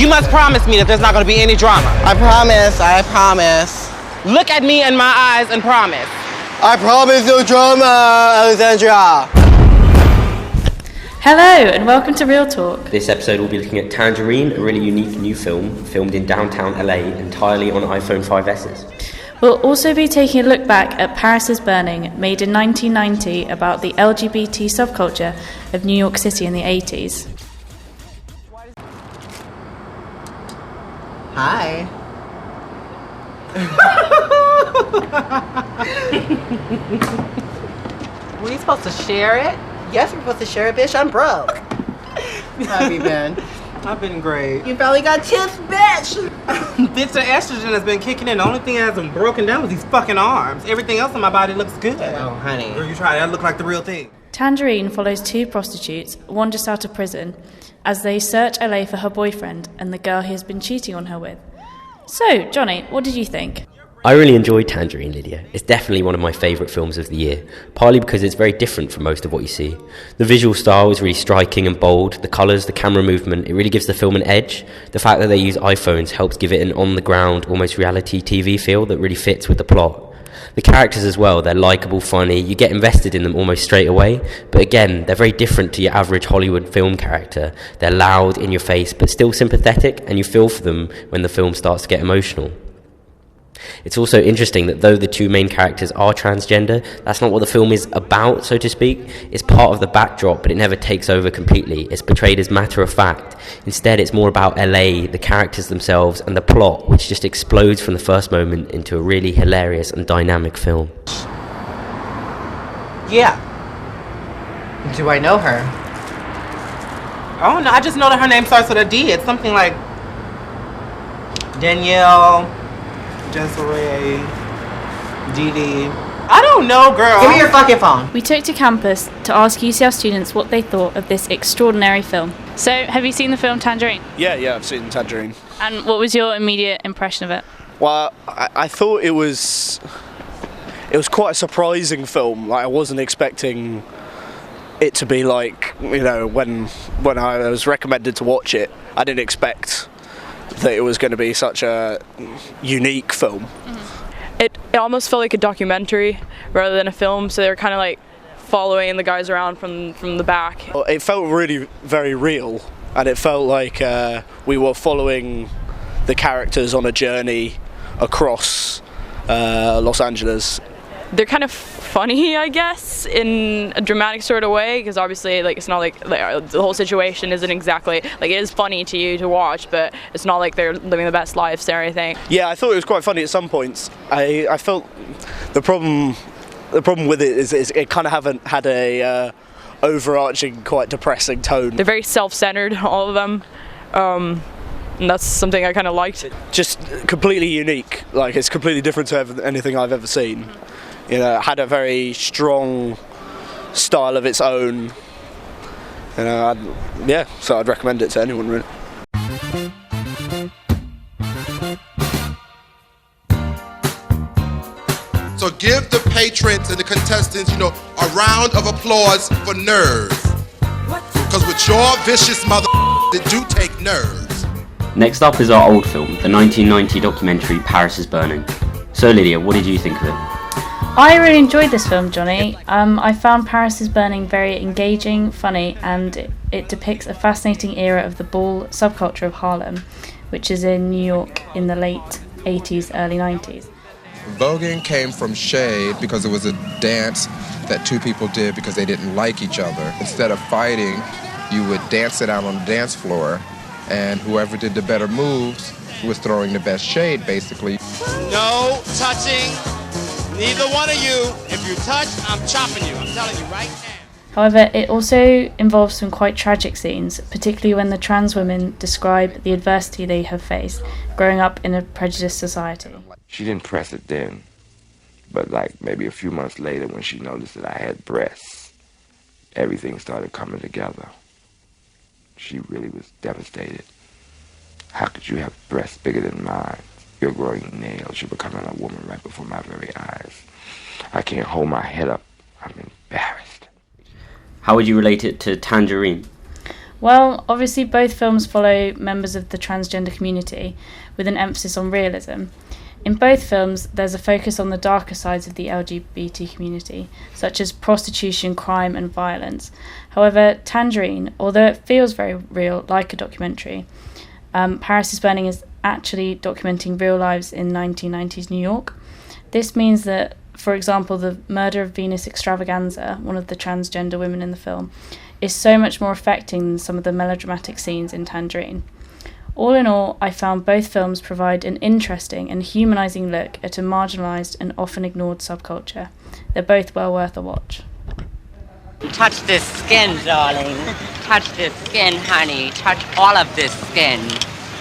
You must promise me that there's not going to be any drama. I promise. Look at me in my eyes and promise. I promise no drama, Alexandra. Hello and welcome to Real Talk. This episode we'll be looking at Tangerine, a really unique new film filmed in downtown LA entirely on iPhone 5Ss. We'll also be taking a look back at Paris is Burning, made in 1990 about the LGBT subculture of New York City in the 80s. Hi. Were you supposed to share it? Yes, we're supposed to share it, bitch. I'm broke. How have you been? I've been great. You finally got tips, bitch. Bitch, the estrogen has been kicking in. The only thing that hasn't broken down was these fucking arms. Everything else in my body looks good. Oh, honey. Girl, you try that. Look like the real thing. Tangerine follows two prostitutes, one just out of prison, as they search LA for her boyfriend and the girl he has been cheating on her with. So, Jonny, what did you think? I really enjoyed Tangerine, Lydia. It's definitely one of my favourite films of the year, partly because it's very different from most of what you see. The visual style is really striking and bold, the colours, the camera movement, it really gives the film an edge. The fact that they use iPhones helps give it an on-the-ground, almost reality TV feel that really fits with the plot. The characters as well, they're likeable, funny, you get invested in them almost straight away, but again, they're very different to your average Hollywood film character. They're loud, in your face, but still sympathetic, and you feel for them when the film starts to get emotional. It's also interesting that though the two main characters are transgender, that's not what the film is about, so to speak. It's part of the backdrop, but it never takes over completely. It's portrayed as matter of fact. Instead, it's more about LA, the characters themselves, and the plot, which just explodes from the first moment into a really hilarious and dynamic film. Yeah. Do I know her? Oh, no, I just know that her name starts with a D. It's something like Danielle, Desiree, Dee. I don't know, girl. Give me your fucking phone. We took to campus to ask UCL students what they thought of this extraordinary film. So, have you seen the film Tangerine? Yeah, I've seen Tangerine. And what was your immediate impression of it? Well, I thought it was quite a surprising film. Like, I wasn't expecting it to be like, you know, when I was recommended to watch it, I didn't expect that it was going to be such a unique film. Mm-hmm. It almost felt like a documentary rather than a film, so they were kind of like following the guys around from the back. It felt really very real, and it felt like we were following the characters on a journey across Los Angeles. They're kind of funny, I guess, in a dramatic sort of way, because obviously, like, it's not like the whole situation isn't exactly like, it is funny to you to watch, but it's not like they're living the best lives or anything. Yeah, I thought it was quite funny at some points. I felt the problem with it is it kind of haven't had a overarching, quite depressing tone. They're very self-centered, all of them. And that's something I kind of liked. Just completely unique. Like, it's completely different to anything I've ever seen. You know, it had a very strong style of its own. You know, so I'd recommend it to anyone, really. So give the patrons and the contestants, a round of applause for nerves. Because with your vicious mother, they do take nerves. Next up is our old film, the 1990 documentary Paris is Burning. So Lydia, what did you think of it? I really enjoyed this film, Jonny. I found Paris is Burning very engaging, funny, and it depicts a fascinating era of the ball subculture of Harlem, which is in New York in the late 80s, early 90s. Voguing came from shade because it was a dance that two people did because they didn't like each other. Instead of fighting, you would dance it out on the dance floor, and whoever did the better moves was throwing the best shade, basically. No touching. Neither one of you. If you touch, I'm chopping you. I'm telling you right now. However, it also involves some quite tragic scenes, particularly when the trans women describe the adversity they have faced growing up in a prejudiced society. She didn't press it then, but like maybe a few months later when she noticed that I had breasts, everything started coming together. She really was devastated. How could you have breasts bigger than mine? You're growing nails. You're becoming a woman right before my very eyes. I can't hold my head up. I'm embarrassed. How would you relate it to Tangerine? Well, obviously both films follow members of the transgender community with an emphasis on realism. In both films, there's a focus on the darker sides of the LGBT community, such as prostitution, crime and violence. However, Tangerine, although it feels very real, like a documentary, Paris is Burning is actually documenting real lives in 1990s New York. This means that, for example, the murder of Venus Extravaganza, one of the transgender women in the film, is so much more affecting than some of the melodramatic scenes in Tangerine. All in all, I found both films provide an interesting and humanising look at a marginalised and often ignored subculture. They're both well worth a watch. Touch this skin, darling. Touch this skin, honey. Touch all of this skin.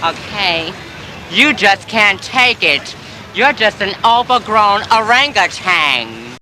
Okay? You just can't take it. You're just an overgrown orangutan.